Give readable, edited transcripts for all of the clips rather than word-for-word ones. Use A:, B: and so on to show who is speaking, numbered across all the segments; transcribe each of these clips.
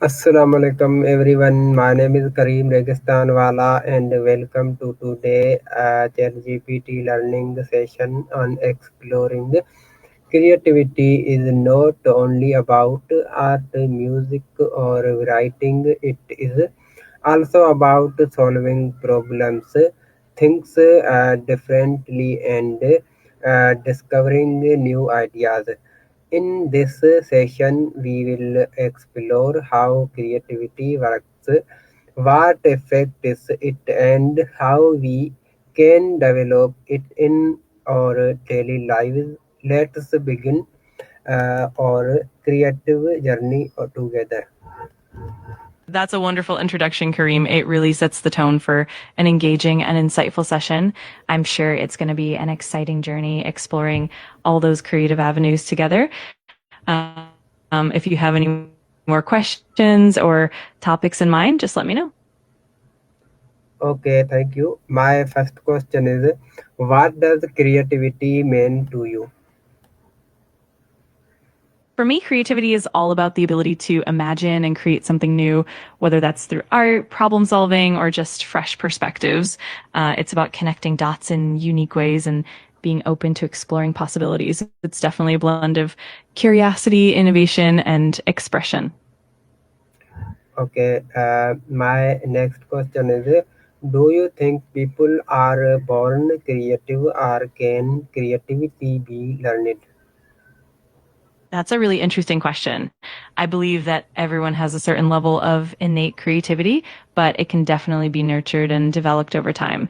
A: Assalamu alaikum everyone. My name is Kareem Registanwala and welcome to today ChatGPT learning session on exploring creativity is not only about art, music or writing. It is also about solving problems, things differently and discovering new ideas. In this session, we will explore how creativity works, what affects it, and how we can develop it in our daily lives. Let's begin our creative journey together.
B: That's a wonderful introduction, Kareem. It really sets the tone for an engaging and insightful session. I'm sure it's going to be an exciting journey exploring all those creative avenues together. If you have any more questions or topics in mind, just let me know.
A: Okay, thank you. My first question is, what does creativity mean to you?
B: For me, creativity is all about the ability to imagine and create something new, whether that's through art, problem solving, or just fresh perspectives. It's about connecting dots in unique ways and being open to exploring possibilities. It's definitely a blend of curiosity, innovation, and expression.
A: Okay, my next question is, do you think people are born creative or can creativity be learned?
B: That's a really interesting question. I believe that everyone has a certain level of innate creativity, but it can definitely be nurtured and developed over time.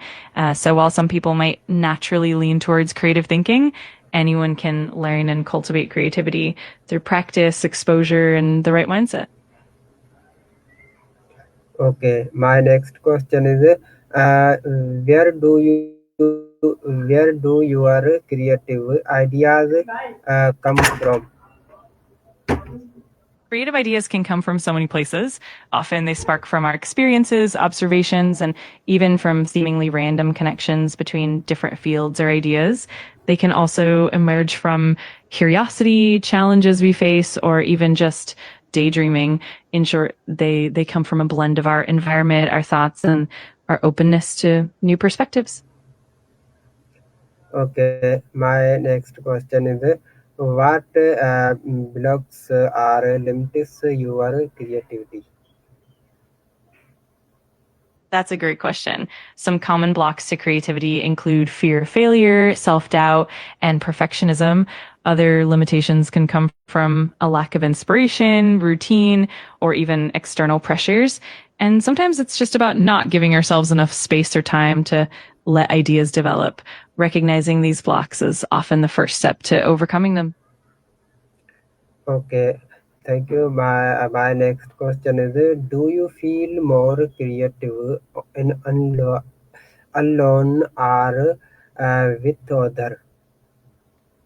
B: So while some people might naturally lean towards creative thinking, anyone can learn and cultivate creativity through practice, exposure, and the right mindset.
A: Okay, my next question is, uh, where do where do your creative ideas come from?
B: Creative ideas can come from so many places. Often they spark from our experiences, observations, and even from seemingly random connections between different fields or ideas. They can also emerge from curiosity, challenges we face, or even just daydreaming. In short, they come from a blend of our environment, our thoughts, and our openness to new perspectives.
A: Okay, my next question is, what blocks or limits your creativity?
B: That's a great question. Some common blocks to creativity include fear of failure, self doubt, and perfectionism. Other limitations can come from a lack of inspiration, routine, or even external pressures. And sometimes it's just about not giving ourselves enough space or time to let ideas develop. Recognizing these blocks is often the first step to overcoming them.
A: Okay, thank you. My next question is, do you feel more creative in alone or with other?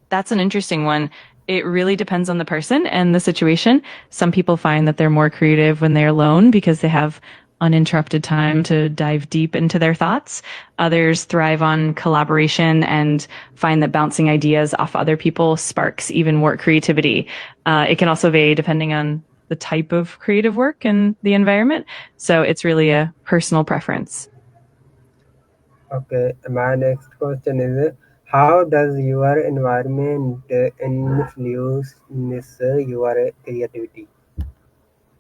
B: That's an interesting one. It really depends on the person and the situation. Some people find that they're more creative when they're alone because they have uninterrupted time to dive deep into their thoughts. Others thrive on collaboration and find that bouncing ideas off other people sparks even more creativity. It can also vary depending on the type of creative work and the environment. So it's really a personal preference.
A: Okay, my next question is, how does your environment influence your creativity?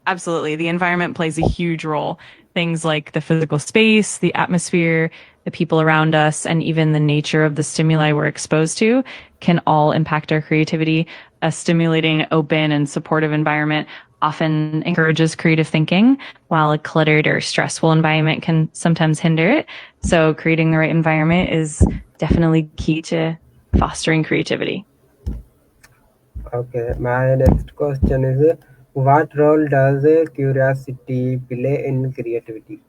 B: Absolutely. The environment plays a huge role. Things like the physical space, the atmosphere, the people around us, and even the nature of the stimuli we're exposed to can all impact our creativity. A stimulating, open, and supportive environment often encourages creative thinking, while a cluttered or stressful environment can sometimes hinder it. So creating the right environment is definitely key to fostering creativity.
A: Okay, my next question is, what role does curiosity play in creativity?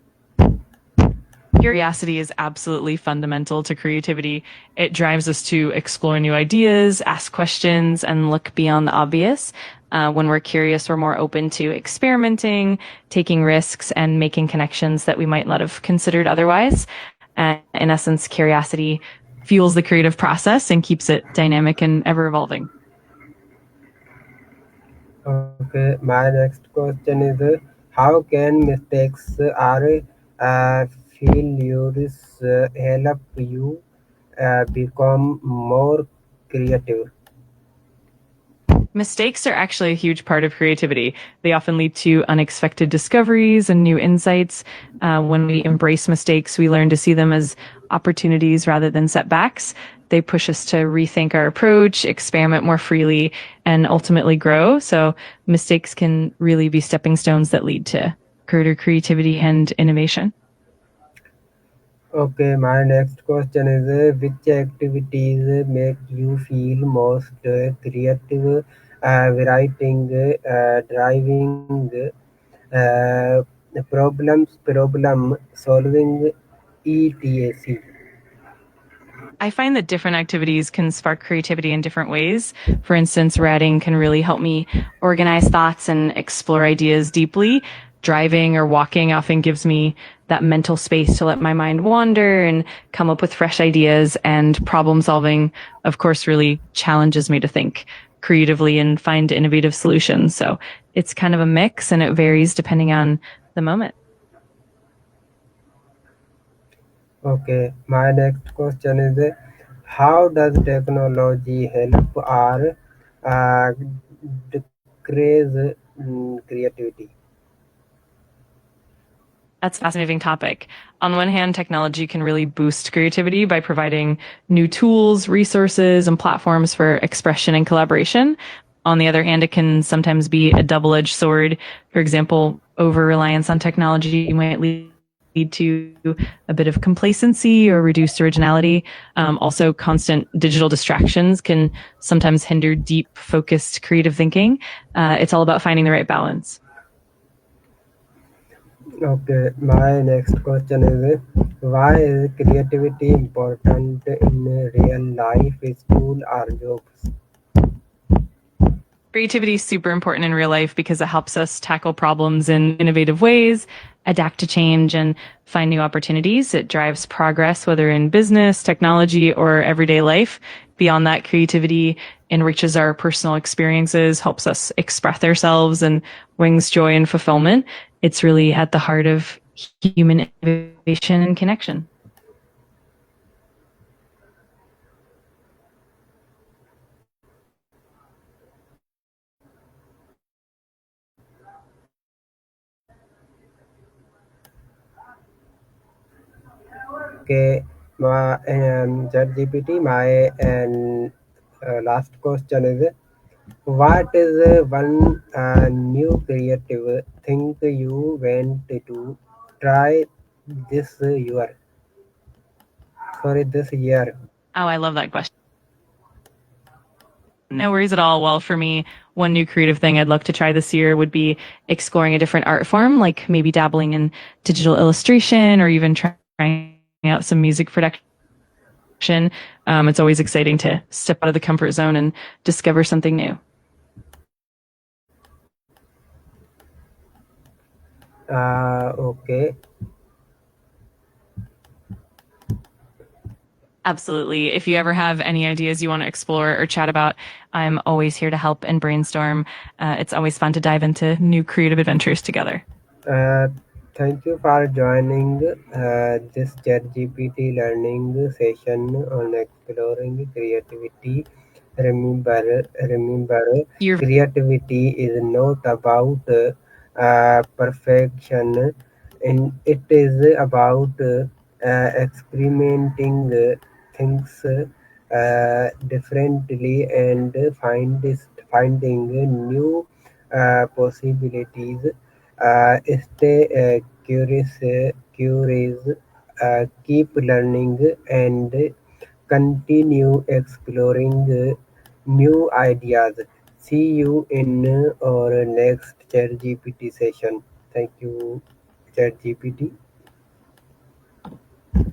B: Curiosity is absolutely fundamental to creativity. It drives us to explore new ideas, ask questions, and look beyond the obvious. When we're curious, we're more open to experimenting, taking risks, and making connections that we might not have considered otherwise. In essence, curiosity fuels the creative process and keeps it dynamic and ever evolving.
A: Okay, my next question is how can mistakes or failures help you become more creative?
B: Mistakes are actually a huge part of creativity. They often lead to unexpected discoveries and new insights. When we embrace mistakes, we learn to see them as opportunities rather than setbacks. They push us to rethink our approach, experiment more freely, and ultimately grow. So mistakes can really be stepping stones that lead to greater creativity and innovation.
A: Okay, my next question is which activities make you feel most creative? Writing, driving, uh, problem solving, etc.
B: I find that different activities can spark creativity in different ways. For instance, writing can really help me organize thoughts and explore ideas deeply. Driving or walking often gives me that mental space to let my mind wander and come up with fresh ideas. And problem solving, of course, really challenges me to think creatively and find innovative solutions. So it's kind of a mix and it varies depending on the moment.
A: Okay, my next question is how does technology help or uh, decrease creativity?
B: That's a fascinating topic. On one hand, technology can really boost creativity by providing new tools, resources, and platforms for expression and collaboration. On the other hand, it can sometimes be a double edged sword. For example, over reliance on technology might lead to a bit of complacency or reduced originality. Also, constant digital distractions can sometimes hinder deep, focused creative thinking. It's all about finding the right balance.
A: Okay, my next question is why is creativity important in real life, school or jobs?
B: Creativity is super important in real life because it helps us tackle problems in innovative ways, adapt to change, and find new opportunities. It drives progress, whether in business, technology, or everyday life. Beyond that, creativity enriches our personal experiences, helps us express ourselves, and brings joy and fulfillment. It's really at the heart of human innovation and connection.
A: Okay, my ChatGPT, my and last question is what is one new creative thing you went to try this year?
B: Oh, I love that question. No worries at all. Well, for me, one new creative thing I'd love to try this year would be exploring a different art form, like maybe dabbling in digital illustration or even trying out some music production. It's always exciting to step out of the comfort zone and discover something new.
A: Okay.
B: Absolutely. If you ever have any ideas you want to explore or chat about, I'm always here to help and brainstorm. It's always fun to dive into new creative adventures together.
A: Uh, Thank you for joining this ChatGPT learning session on exploring creativity. Remember,
B: You're
A: creativity is not about perfection, and it is about experimenting things differently and finding new possibilities. Stay curious, keep learning, and continue exploring new ideas. See you in our next ChatGPT session. Thank you, ChatGPT.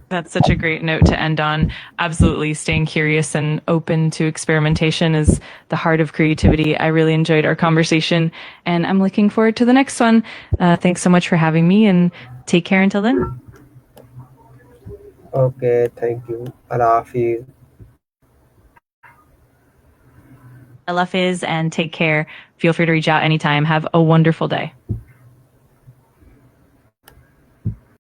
B: That's such a great note to end on. Absolutely, staying curious and open to experimentation is the heart of creativity. I really enjoyed our conversation, and I'm looking forward to the next one. Thanks so much for having me, and take care until then.
A: Okay, thank you. Allah Hafiz.
B: Allah Hafiz and take care. Feel free to reach out anytime. Have a wonderful day.